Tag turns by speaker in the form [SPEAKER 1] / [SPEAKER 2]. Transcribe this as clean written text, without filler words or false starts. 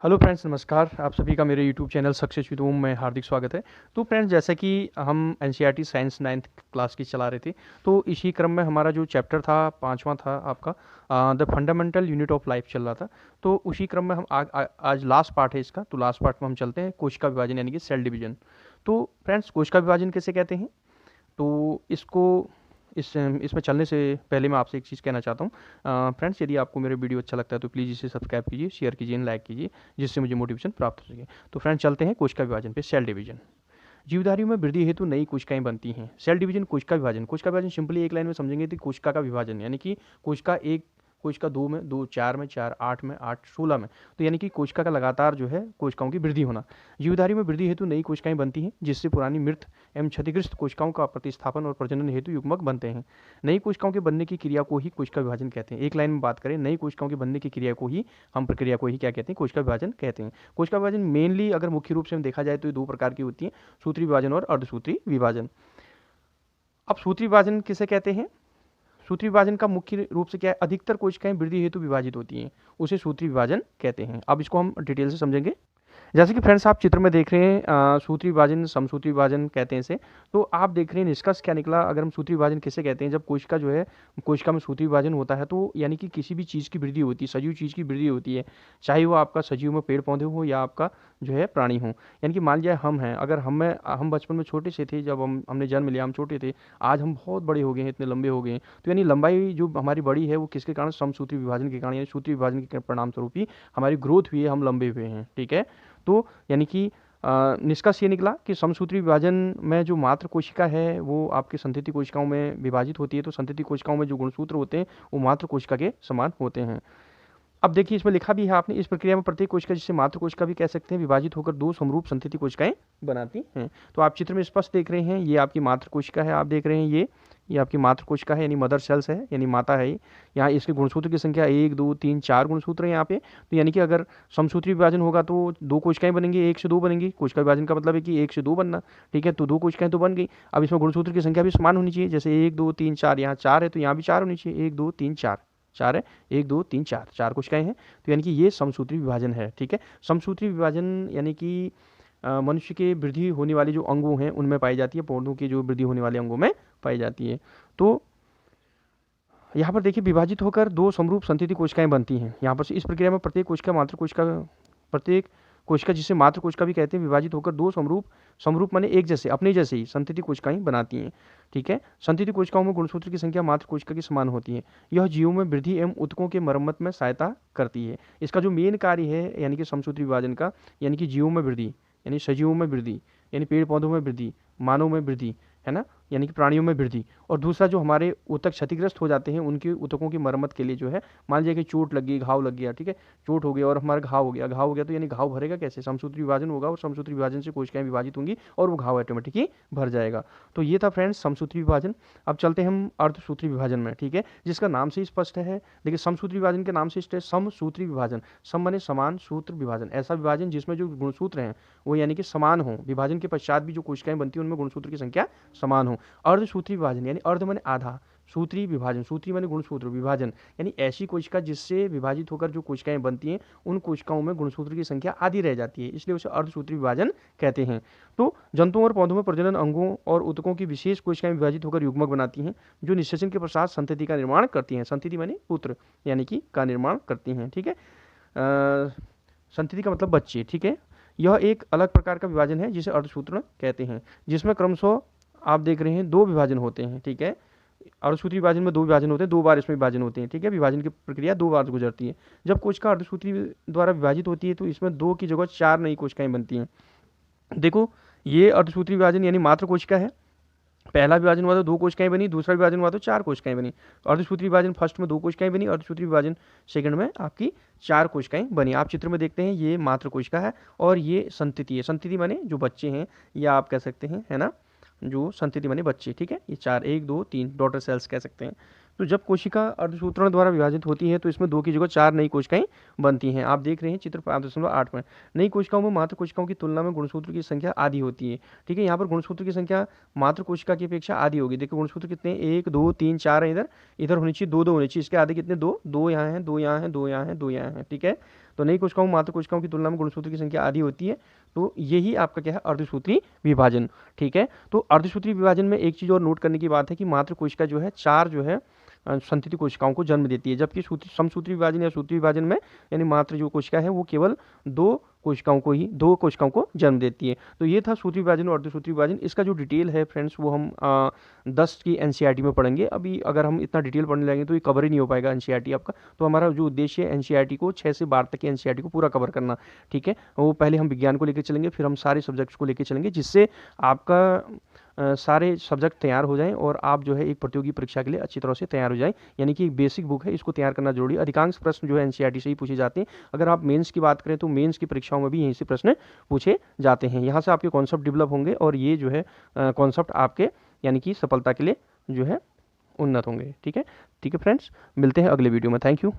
[SPEAKER 1] Hello friends, नमस्कार। आप सभी का मेरे यूट्यूब चैनल सक्सेस विद ओम में हार्दिक स्वागत है। तो फ्रेंड्स, जैसा कि हम एनसीईआरटी साइंस 9th क्लास की चला रहे थे, तो इसी क्रम में हमारा जो चैप्टर था, पांचवा था आपका, the fundamental unit of life चल रहा था। तो उसी क्रम में हम आज लास्ट पार्ट है इसका, तो लास्ट पार्ट में हम चलते हैं कोशिका विभाजन यानी कि सेल डिवीजन। तो फ्रेंड्स, कोशिका विभाजन किसे कहते हैं? तो इसको इसमें चलने से पहले मैं आपसे एक चीज़ कहना चाहता हूँ। फ्रेंड्स, यदि आपको मेरा वीडियो अच्छा लगता है तो प्लीज़ इसे सब्सक्राइब कीजिए, शेयर कीजिए, लाइक कीजिए, जिससे मुझे मोटिवेशन प्राप्त हो सके। तो फ्रेंड्स, चलते हैं कोशिका विभाजन पे, सेल डिवीजन। जीवधारियों में वृद्धि हेतु नई कोशिकाएं बनती हैं। सेल डिवीजन, कोशिका विभाजन सिंपली एक लाइन में समझेंगे तो कोशिका का विभाजन, यानी कि कोशिका एक, कोशिका दो में दो, चार में चार, आठ में आठ, 16 में, तो यानी कि कोशिका का लगातार जो है कोशिकाओं की वृद्धि होना। जीवधारी में वृद्धि हेतु नई कोशिकाएं बनती हैं, जिससे पुरानी मृत एवं क्षतिग्रस्त कोशिकाओं का प्रतिस्थापन और प्रजनन हेतु युग्मक बनते हैं। नई कोशिकाओं के बनने की क्रिया को ही कोशिका विभाजन कहते हैं। एक लाइन में बात करें, नई कोशिकाओं के बनने की क्रिया को ही, हम प्रक्रिया को ही क्या कहते हैं? कोशिका विभाजन कहते हैं। कोशिका विभाजन मेनली अगर मुख्य रूप से हम देखा जाए तो ये दो प्रकार की होती है, सूत्री विभाजन और अर्धसूत्री विभाजन। अब सूत्री विभाजन किसे कहते हैं? सूत्री विभाजन का मुख्य रूप से क्या है? अधिकतर कोशिकाएं वृद्धि हेतु विभाजित होती हैं, उसे सूत्री विभाजन कहते हैं। अब इसको हम डिटेल से समझेंगे। जैसे कि फ्रेंड्स, आप चित्र में देख रहे हैं, सूत्री विभाजन, समसूत्री विभाजन कहते हैं इसे। तो आप देख रहे हैं निष्कर्ष क्या निकला। अगर हम सूत्री विभाजन किसे कहते हैं? जब कोशिका जो है, कोशिका में सूत्री विभाजन होता है, तो यानी कि किसी भी चीज़ की वृद्धि होती है, सजीव चीज़ की वृद्धि होती है, चाहे वो आपका सजीव में पेड़ पौधे हो या आपका जो है प्राणी हो। यानी कि मान लिया हम हैं, अगर हम बचपन में छोटे से थे, जब हमने जन्म लिया, हम छोटे थे, आज हम बहुत बड़े हो गए हैं, इतने लंबे हो गए हैं, तो यानी लंबाई जो हमारी बड़ी है वो किसके कारण? समसूत्री विभाजन के कारण, यानी सूत्री विभाजन के परिणाम स्वरूप ही हमारी ग्रोथ हुई है, हम लंबे हुए हैं। ठीक है, तो यानी कि निष्कर्ष ये निकला कि समसूत्री विभाजन में जो मात्र कोशिका है वो आपकी संतति कोशिकाओं में विभाजित होती है। तो संतति कोशिकाओं में जो गुणसूत्र होते हैं वो मात्र कोशिका के समान होते हैं। अब देखिए, इसमें लिखा भी है आपने, इस प्रक्रिया में प्रत्येक कोशिका, जिसे मात्र कोशिका भी कह सकते हैं, विभाजित होकर दो समरूप संतति कोशिकाएं बनाती हैं। तो आप चित्र में स्पष्ट देख रहे हैं, ये आपकी मात्र कोशिका है, आप देख रहे हैं ये आपकी मात्र कोशिका है, यानी मदर सेल्स है, यानी माता है। यहाँ इसके गुणसूत्र की संख्या 1 2 3 4 गुणसूत्र है यहाँ पे। तो यानी कि अगर समसूत्री विभाजन होगा तो दो कोशिकाएं बनेंगी, 1 से 2 बनेंगी। कोशिका विभाजन का मतलब है कि 1 से 2 बनना। ठीक है, तो दो कोशिकाएं तो बन गई। अब इसमें गुणसूत्र की संख्या भी समान होनी चाहिए, जैसे 1 2 3 4, यहाँ 4 है तो यहाँ भी 4 होनी चाहिए। 1 2 3 4, 4 है, 1 2 3 4, 4 कोशिकाएं हैं। तो यानी कि ये समसूत्री विभाजन है। ठीक है, समसूत्री विभाजन यानी कि मनुष्य के वृद्धि होने वाले जो अंगों हैं उनमें पाई जाती है, पौधों की जो वृद्धि होने वाले अंगों में पाई जाती है। तो यहाँ पर देखिए, विभाजित होकर दो समरूप संतति कोशिकाएं बनती हैं। यहाँ पर से इस प्रक्रिया में प्रत्येक कोशिका, जिसे मात्र कोशिका भी कहते हैं, विभाजित होकर दो समरूप माने एक जैसे, अपने जैसे ही संतति कोशिकाएं बनाती हैं। ठीक है, संतति कोशिकाओं में गुणसूत्र की संख्या मात्र कोशिका के समान होती है। यह जीवों में वृद्धि एवं ऊतकों के मरम्मत में सहायता करती है। इसका जो मेन कार्य है, यानी कि समसूत्री विभाजन का, यानी कि जीवों में वृद्धि, यानी सजीवों में वृद्धि, यानी पेड़ पौधों में वृद्धि, मानव में वृद्धि, है ना, यानी कि प्राणियों में वृद्धि। और दूसरा, जो हमारे ऊतक क्षतिग्रस्त हो जाते हैं, उनके ऊतकों की मरम्मत के लिए जो है, मान लीजिए कि चोट लग गई, घाव लग गया, ठीक है, चोट हो गया और हमारा घाव हो गया तो यानी घाव भरेगा कैसे? समसूत्री विभाजन होगा और समसूत्री विभाजन से कोशिकाएं विभाजित होंगी और वो घाव ऑटोमेटिक ही भर जाएगा। तो ये था फ्रेंड्स समसूत्री विभाजन। अब चलते हैं हम अर्धसूत्री विभाजन में। ठीक है, जिसका नाम से स्पष्ट है, देखिए समसूत्री विभाजन के नाम से स्पष्ट है, समसूत्री विभाजन। सम माने समान, सूत्र विभाजन, ऐसा विभाजन जिसमें जो गुणसूत्र हैं वो यानी कि समान हो। विभाजन के पश्चात भी जो कोशिकाएं बनती हैं उनमें गुणसूत्र की संख्या समान हो। अर्धसूत्री विभाजन यानी अर्ध माने आधा, सूत्री विभाजन, सूत्री माने गुणसूत्र, विभाजन यानी ऐसी कोशिका जिससे विभाजित होकर जो कोशिकाएं बनती हैं उन कोशिकाओं में गुणसूत्र की संख्या आधी रह जाती है, इसलिए उसे अर्धसूत्री विभाजन कहते हैं। तो जंतुओं और पौधों में प्रजनन अंगों और ऊतकों की विशेष कोशिकाएं विभाजित होकर युग्मक बनाती हैं, जो निषेचन के पश्चात संतति का निर्माण करती हैं। संतति माने पुत्र यानी कि का निर्माण करती हैं। ठीक है, संतति का मतलब बच्चे। ठीक है, यह एक अलग प्रकार का विभाजन है जिसे अर्धसूत्रण कहते हैं, जिसमें क्रमशः आप देख रहे हैं दो विभाजन होते हैं। ठीक है, अर्धसूत्री विभाजन में दो विभाजन होते हैं, दो बार इसमें विभाजन होते हैं। ठीक है, विभाजन की प्रक्रिया दो बार गुजरती है। जब कोशिका अर्धसूत्री द्वारा विभाजित होती है तो इसमें दो की जगह चार नई कोशिकाएं बनती हैं। देखो, ये अर्धसूत्री विभाजन यानी मात्र कोशिका है। पहला विभाजन हुआ तो दो कोशिकाएं बनी, दूसरा विभाजन हुआ तो चार कोशिकाएं बनी। अर्धसूत्री विभाजन फर्स्ट में दो कोशिकाएं बनी, अर्धसूत्री विभाजन सेकंड में आपकी चार कोशिकाएं बनी। आप चित्र में देखते हैं ये मात्र कोशिका है और ये संतति है। संतति माने जो बच्चे हैं, या आप कह सकते हैं, है ना, जो संतति माने बच्चे। ठीक है, ये चार, 1 2 3 डॉटर सेल्स कह सकते हैं। तो जब कोशिका अर्धसूत्रण द्वारा विभाजित होती है तो इसमें दो की जगह चार नई कोशिकाएं बनती हैं। आप देख रहे हैं चित्र 5.8 में। नई कोशिकाओं में मात्र कोशिकाओं की तुलना में गुणसूत्र की संख्या आधी होती है। ठीक है, यहाँ पर गुणसूत्र की संख्या मात्र कोशिका की अपेक्षा आधी होगी। देखिए गुणसूत्र कितने, 1 2 3 4 है, इधर होनी चाहिए, दो दो होनी चाहिए, इसके आधे कितने, दो, दो यहाँ हैं, दो यहाँ हैं, दो यहाँ हैं, दो यहाँ हैं। ठीक है, तो नई कोशिकाओं मात्र कोशिकाओं की तुलना में गुणसूत्र की संख्या आधी होती है। तो यही आपका क्या है, अर्धसूत्री विभाजन। ठीक है, तो अर्धसूत्री विभाजन में एक चीज़ और नोट करने की बात है कि मात्र कोशिका जो है 4 जो है संतति कोशिकाओं को जन्म देती है, जबकि समसूत्री विभाजन या सूत्री विभाजन में यानी मात्र जो कोशिका है वो केवल 2 कोशिकाओं को जन्म देती है। तो ये था सूत्री विभाजन और अर्धसूत्री विभाजन। इसका जो डिटेल है फ्रेंड्स वो हम 10 की एनसीईआरटी में पढ़ेंगे। अभी अगर हम इतना डिटेल पढ़ने लगेंगे तो ये कवर ही नहीं हो पाएगा एनसीईआरटी आपका। तो हमारा जो उद्देश्य है एनसीईआरटी को 6 से 12 तक की एनसीईआरटी को पूरा कवर करना। ठीक है, वो पहले हम विज्ञान को लेकर चलेंगे, फिर हम सारे सब्जेक्ट्स को लेकर चलेंगे, जिससे आपका सारे सब्जेक्ट तैयार हो जाएं और आप जो है एक प्रतियोगी परीक्षा के लिए अच्छी तरह से तैयार हो जाएं। यानी कि एक बेसिक बुक है, इसको तैयार करना जरूरी है। अधिकांश प्रश्न जो है एनसीईआरटी से ही पूछे जाते हैं। अगर आप मेंस की बात करें तो मेंस की परीक्षाओं में भी यहीं से प्रश्न पूछे जाते हैं। यहाँ से आपके कॉन्सेप्ट डेवलप होंगे और ये जो है कॉन्सेप्ट आपके यानी कि सफलता के लिए जो है उन्नत होंगे। ठीक है, ठीक है फ्रेंड्स, मिलते हैं अगले वीडियो में। Thank you.